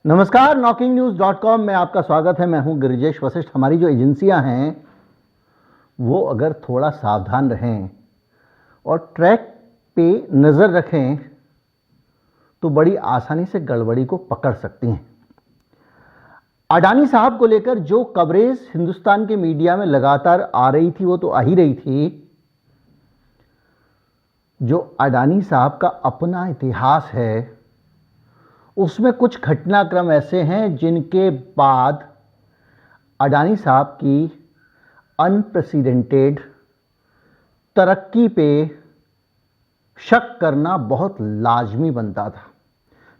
नमस्कार, knocking-news.com में आपका स्वागत है। मैं हूं गिरिजेश वशिष्ठ। हमारी जो एजेंसियां हैं वो अगर थोड़ा सावधान रहें और ट्रैक पे नज़र रखें तो बड़ी आसानी से गड़बड़ी को पकड़ सकती हैं। अडानी साहब को लेकर जो कवरेज हिंदुस्तान के मीडिया में लगातार आ रही थी वो तो आ ही रही थी। जो अडानी साहब का अपना इतिहास है उसमें कुछ घटनाक्रम ऐसे हैं जिनके बाद अडानी साहब की अनप्रेसिडेंटेड तरक्की पे शक करना बहुत लाजमी बनता था।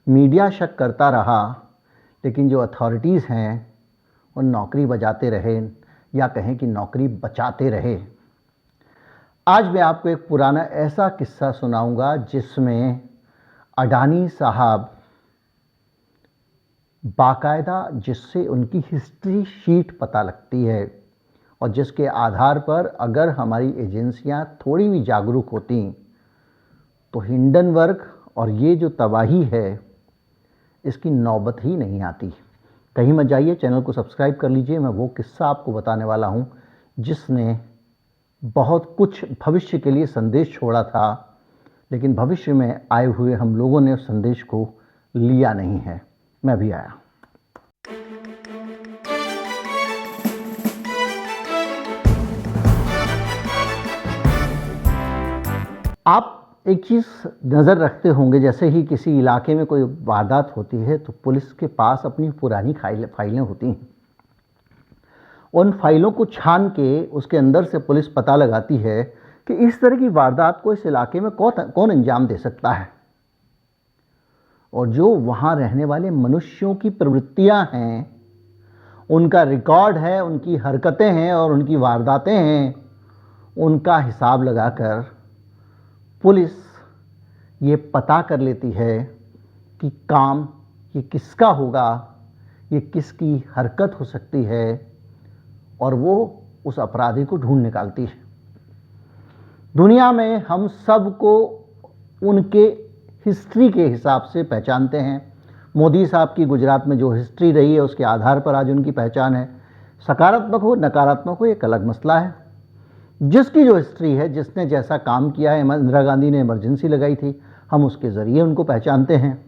मीडिया शक करता रहा लेकिन जो अथॉरिटीज़ हैं वो नौकरी बजाते रहे या कहें कि नौकरी बचाते रहे। आज मैं आपको एक पुराना ऐसा किस्सा सुनाऊंगा जिसमें अडानी साहब बाकायदा जिससे उनकी हिस्ट्री शीट पता लगती है और जिसके आधार पर अगर हमारी एजेंसियां थोड़ी भी जागरूक होती तो हिंडनबर्ग और ये जो तबाही है इसकी नौबत ही नहीं आती। कहीं मत जाइए, चैनल को सब्सक्राइब कर लीजिए। मैं वो किस्सा आपको बताने वाला हूँ जिसने बहुत कुछ भविष्य के लिए संदेश छोड़ा था, लेकिन भविष्य में आए हुए हम लोगों ने उस संदेश को लिया नहीं है। मैं भी आया। आप एक चीज़ नज़र रखते होंगे, जैसे ही किसी इलाके में कोई वारदात होती है तो पुलिस के पास अपनी पुरानी फाइलें होती हैं। उन फाइलों को छान के उसके अंदर से पुलिस पता लगाती है कि इस तरह की वारदात को इस इलाके में कौन अंजाम दे सकता है। और जो वहाँ रहने वाले मनुष्यों की प्रवृत्तियाँ हैं, उनका रिकॉर्ड है, उनकी हरकतें हैं और उनकी वारदातें हैं, उनका हिसाब लगाकर पुलिस ये पता कर लेती है कि काम ये किसका होगा, ये किसकी हरकत हो सकती है और वो उस अपराधी को ढूंढ निकालती है। दुनिया में हम सबको उनके हिस्ट्री के हिसाब से पहचानते हैं। मोदी साहब की गुजरात में जो हिस्ट्री रही है उसके आधार पर आज उनकी पहचान है। सकारात्मक हो नकारात्मक हो एक अलग मसला है। जिसकी जो हिस्ट्री है, जिसने जैसा काम किया है, इंदिरा गांधी ने इमरजेंसी लगाई थी, हम उसके ज़रिए उनको पहचानते हैं।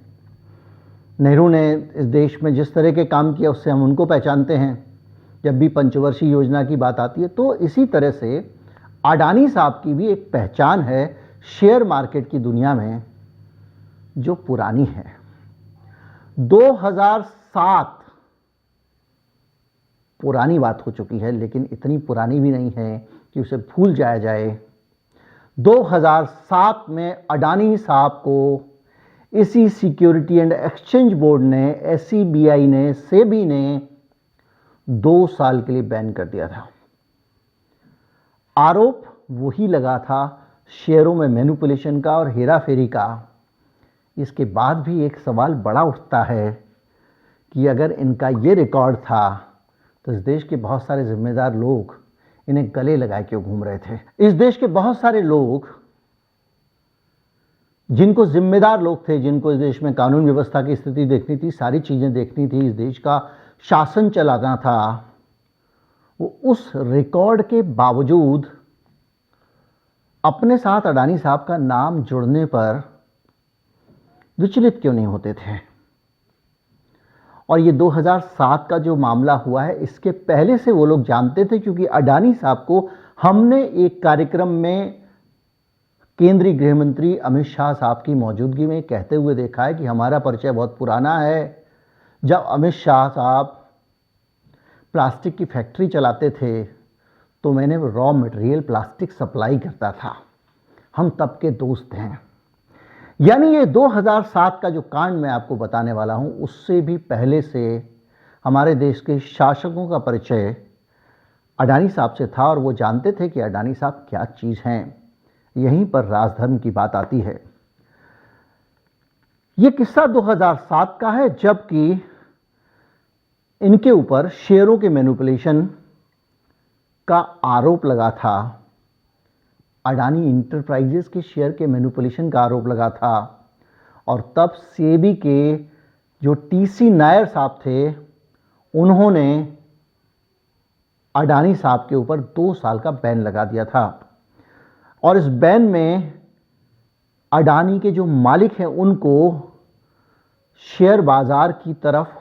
नेहरू ने इस देश में जिस तरह के काम किया उससे हम उनको पहचानते हैं जब भी पंचवर्षीय योजना की बात आती है। तो इसी तरह से अडानी साहब की भी एक पहचान है शेयर मार्केट की दुनिया में जो पुरानी है। 2007 पुरानी बात हो चुकी है, लेकिन इतनी पुरानी भी नहीं है कि उसे भूल जाया जाए। 2007 में अडानी साहब को इसी सिक्योरिटी एंड एक्सचेंज बोर्ड ने, SEBI ने, सेबी ने 2 साल के लिए बैन कर दिया था। आरोप वही लगा था शेयरों में मैनिपुलेशन का और हेराफेरी का। इसके बाद भी एक सवाल बड़ा उठता है कि अगर इनका ये रिकॉर्ड था तो इस देश के बहुत सारे जिम्मेदार लोग इन्हें गले लगाए क्यों घूम रहे थे। इस देश के बहुत सारे लोग जिनको जिम्मेदार लोग थे, जिनको इस देश में कानून व्यवस्था की स्थिति देखनी थी, सारी चीज़ें देखनी थी, इस देश का शासन चलाना था, वो उस रिकॉर्ड के बावजूद अपने साथ अडानी साहब का नाम जुड़ने पर विचलित क्यों नहीं होते थे। और ये 2007 का जो मामला हुआ है इसके पहले से वो लोग जानते थे, क्योंकि अडानी साहब को हमने एक कार्यक्रम में केंद्रीय गृह मंत्री अमित शाह साहब की मौजूदगी में कहते हुए देखा है कि हमारा परिचय बहुत पुराना है। जब अमित शाह साहब प्लास्टिक की फैक्ट्री चलाते थे तो मैंने रॉ मटेरियल प्लास्टिक सप्लाई करता था। हम तब के दोस्त हैं। यानी ये 2007 का जो कांड मैं आपको बताने वाला हूं उससे भी पहले से हमारे देश के शासकों का परिचय अडानी साहब से था और वो जानते थे कि अडानी साहब क्या चीज़ हैं। यहीं पर राजधर्म की बात आती है। ये किस्सा 2007 का है, जबकि इनके ऊपर शेयरों के मैनिपुलेशन का आरोप लगा था। अडानी इंटरप्राइजेस के शेयर के मैनिपुलेशन का आरोप लगा था और तब सेबी के जो टीसी नायर साहब थे, उन्होंने अडानी साहब के ऊपर 2 साल का बैन लगा दिया था। और इस बैन में अडानी के जो मालिक हैं उनको शेयर बाजार की तरफ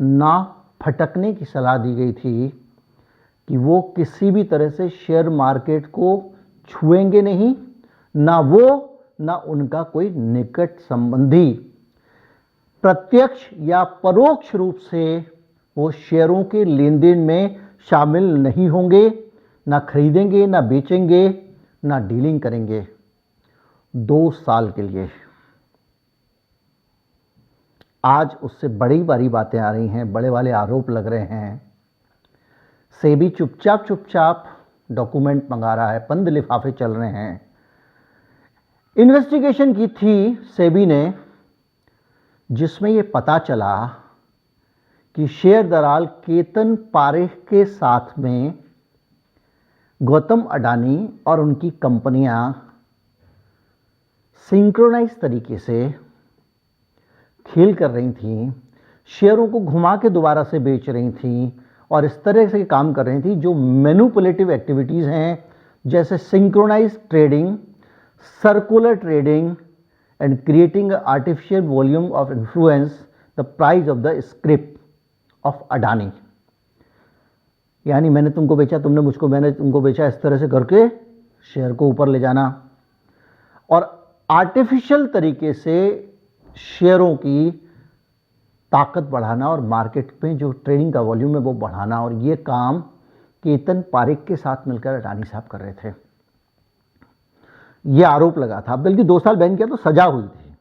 ना फटकने की सलाह दी गई थी कि वो किसी भी तरह से शेयर मार्केट को छुएंगे नहीं, ना वो ना उनका कोई निकट संबंधी प्रत्यक्ष या परोक्ष रूप से वो शेयरों के लेन देन में शामिल नहीं होंगे, ना खरीदेंगे, ना बेचेंगे, ना डीलिंग करेंगे 2 साल के लिए। आज उससे बड़ी बड़ी बातें आ रही हैं, बड़े वाले आरोप लग रहे हैं। सेबी चुपचाप डॉक्यूमेंट मंगा रहा है, बंद लिफाफे चल रहे हैं। इन्वेस्टिगेशन की थी सेबी ने, जिसमें यह पता चला कि शेयर दलाल केतन पारेख के साथ में गौतम अडानी और उनकी कंपनियां सिंक्रोनाइज तरीके से खेल कर रही थीं, शेयरों को घुमा के दोबारा से बेच रही थीं और इस तरह से काम कर रही थी जो मैनिपुलेटिव एक्टिविटीज़ हैं, जैसे synchronise trading, circular trading and creating artificial volume of influence the price of the scrip of Adani. यानी मैंने तुमको बेचा, तुमने मुझको, मैंने तुमको बेचा, इस तरह से करके शेयर को ऊपर ले जाना और आर्टिफिशियल तरीके से शेयरों की ताकत बढ़ाना और मार्केट में जो ट्रेडिंग का वॉल्यूम है वो बढ़ाना। और ये काम केतन पारेख के साथ मिलकर अडानी साहब कर रहे थे। ये आरोप लगा था, बल्कि 2 साल बैन किया तो सजा हुई थी।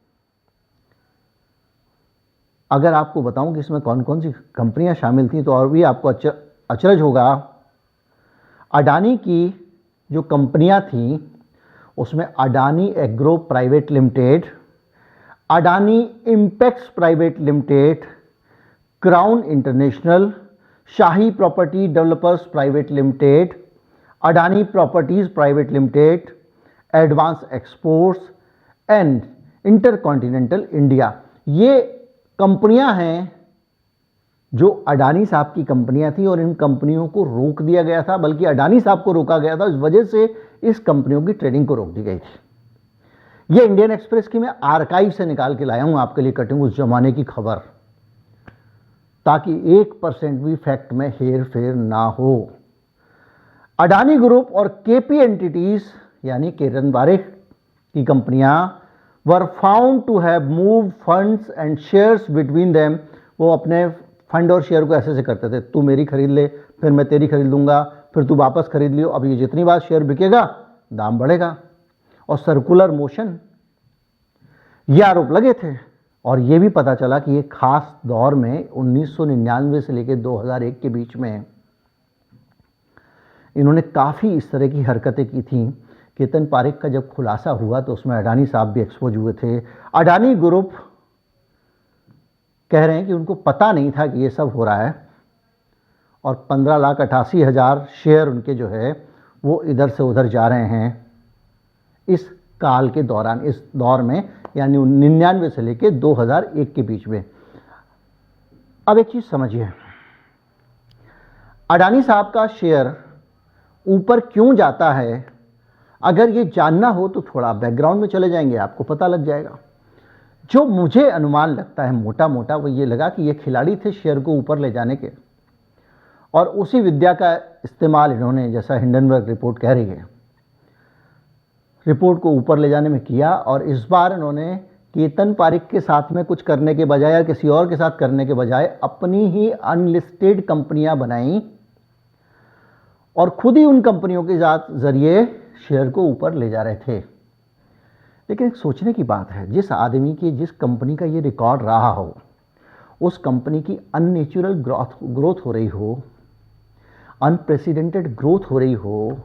अगर आपको बताऊं कि इसमें कौन कौन सी कंपनियां शामिल थी तो और भी आपको अचरज होगा। अडानी की जो कंपनियां थीं उसमें Adani agro private limited, Adani Impex private limited, crown international, shahi property developers private limited, Adani properties private limited, advance exports and intercontinental India. ये कंपनियां हैं जो अडानी साहब की कंपनियां थी और इन कंपनियों को रोक दिया गया था, बल्कि अडानी साहब को रोका गया था। इस वजह से इस कंपनियों की ट्रेडिंग को रोक दी गई थी। ये इंडियन एक्सप्रेस की मैं आर्काइव से निकाल के लाया हूं आपके लिए कटिंग, उस जमाने की खबर, ताकि 1% भी फैक्ट में हेर फेर ना हो। अडानी ग्रुप और केपी एंटिटीज यानी केतन पारेख की कंपनियां were found to have move funds and shares between them. वो अपने फंड और शेयर को ऐसे करते थे, तू मेरी खरीद ले, फिर मैं तेरी खरीद लूंगा, फिर तू वापस खरीद लियो। अब ये जितनी बार शेयर बिकेगा दाम बढ़ेगा और सर्कुलर मोशन, ये आरोप लगे थे। और ये भी पता चला कि एक खास दौर में 1999 से लेकर 2001 के बीच में इन्होंने काफ़ी इस तरह की हरकतें की थी। केतन पारेख का जब खुलासा हुआ तो उसमें अडानी साहब भी एक्सपोज हुए थे। अडानी ग्रुप कह रहे हैं कि उनको पता नहीं था कि ये सब हो रहा है और 15,88,000 शेयर उनके जो है वो इधर से उधर जा रहे हैं इस काल के दौरान, इस दौर में, यानी 99 से लेकर 2001 के बीच में। अब एक चीज़ समझिए, अडानी साहब का शेयर ऊपर क्यों जाता है, अगर ये जानना हो तो थोड़ा बैकग्राउंड में चले जाएंगे, आपको पता लग जाएगा। जो मुझे अनुमान लगता है मोटा मोटा वो ये लगा कि ये खिलाड़ी थे शेयर को ऊपर ले जाने के, और उसी विद्या का इस्तेमाल इन्होंने, जैसा हिंडनबर्ग रिपोर्ट कह रही है, रिपोर्ट को ऊपर ले जाने में किया। और इस बार इन्होंने केतन पारेख के साथ में कुछ करने के बजाय या किसी और के साथ करने के बजाय अपनी ही अनलिस्टेड कंपनियां बनाई और खुद ही उन कंपनियों के जरिए शेयर को ऊपर ले जा रहे थे। लेकिन एक सोचने की बात है, जिस आदमी की, जिस कंपनी का ये रिकॉर्ड रहा हो, उस कंपनी की अननेचुरल ग्रोथ हो रही हो, अनप्रेसिडेंटेड ग्रोथ हो रही हो,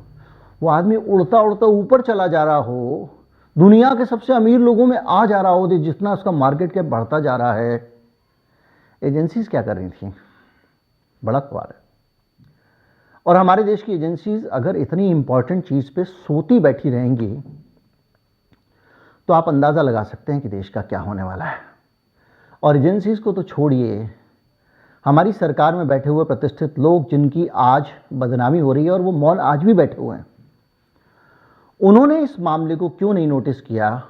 वो आदमी उड़ता उड़ता ऊपर चला जा रहा हो, दुनिया के सबसे अमीर लोगों में आ जा रहा हो, जितना उसका मार्केट कैप बढ़ता जा रहा है, एजेंसीज क्या कर रही थी? बड़ा सवाल है। और हमारे देश की एजेंसीज अगर इतनी इंपॉर्टेंट चीज पे सोती बैठी रहेंगी तो आप अंदाजा लगा सकते हैं कि देश का क्या होने वाला है। और एजेंसीज़ को तो छोड़िए, हमारी सरकार में बैठे हुए प्रतिष्ठित लोग जिनकी आज बदनामी हो रही है और वो मौन आज भी बैठे हुए हैं, उन्होंने इस मामले को क्यों नहीं नोटिस किया?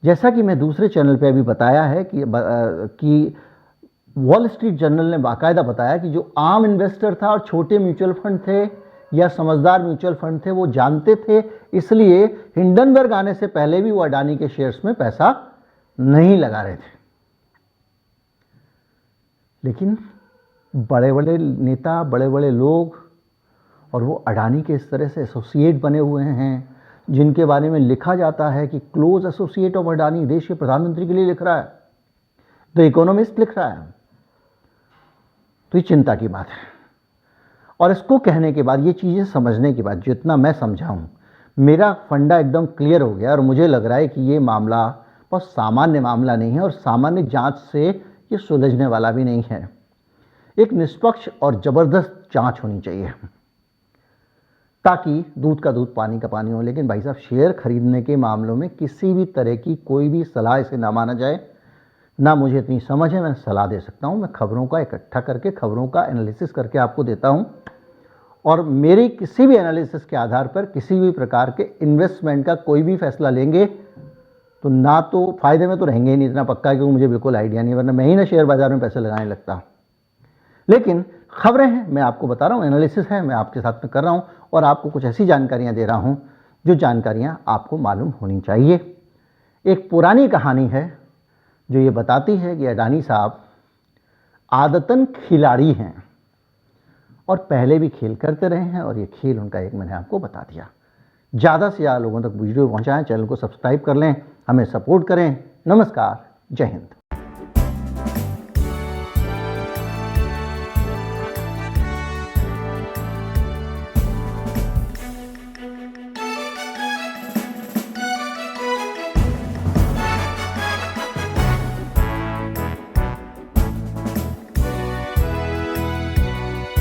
जैसा कि मैं दूसरे चैनल पे अभी बताया है कि वॉल स्ट्रीट जर्नल ने बाकायदा बताया कि जो आम इन्वेस्टर था और छोटे म्यूचुअल फंड थे या समझदार म्यूचुअल फंड थे, वो जानते थे, इसलिए हिंडनबर्ग आने से पहले भी वो अडानी के शेयर्स में पैसा नहीं लगा रहे थे। लेकिन बड़े बड़े नेता, बड़े बड़े लोग, और वो अडानी के इस तरह से एसोसिएट बने हुए हैं जिनके बारे में लिखा जाता है कि क्लोज एसोसिएट ऑफ अडानी, देश के प्रधानमंत्री के लिए लिख रहा है, द इकोनॉमिस्ट लिख रहा है। तो ये चिंता की बात है। और इसको कहने के बाद, ये चीज़ें समझने के बाद, जितना मैं समझा हूँ, मेरा फंडा एकदम क्लियर हो गया और मुझे लग रहा है कि ये मामला बहुत सामान्य मामला नहीं है और सामान्य जांच से ये सुलझने वाला भी नहीं है। एक निष्पक्ष और ज़बरदस्त जांच होनी चाहिए ताकि दूध का दूध पानी का पानी हो। लेकिन भाई साहब, शेयर खरीदने के मामलों में किसी भी तरह की कोई भी सलाह इसे ना माना जाए। ना मुझे इतनी समझ है मैं सलाह दे सकता हूँ, मैं खबरों का इकट्ठा करके, खबरों का एनालिसिस करके आपको देता हूँ, और मेरी किसी भी एनालिसिस के आधार पर किसी भी प्रकार के इन्वेस्टमेंट का कोई भी फैसला लेंगे तो ना तो फ़ायदे में तो रहेंगे ही नहीं, इतना पक्का है, क्योंकि मुझे बिल्कुल आइडिया नहीं, वरना मैं ही ना शेयर बाजार में पैसे लगाने लगता हूँ। लेकिन खबरें हैं, मैं आपको बता रहा हूँ, एनालिसिस है, मैं आपके साथ में कर रहा हूँ और आपको कुछ ऐसी जानकारियाँ दे रहा हूँ जो जानकारियाँ आपको मालूम होनी चाहिए। एक पुरानी कहानी है जो ये बताती है कि अडानी साहब आदतन खिलाड़ी हैं और पहले भी खेल करते रहे हैं, और ये खेल उनका एक मैंने आपको बता दिया। ज़्यादा से ज़्यादा लोगों तक वीडियो पहुँचाएं, चैनल को सब्सक्राइब कर लें, हमें सपोर्ट करें। नमस्कार, जय हिंद।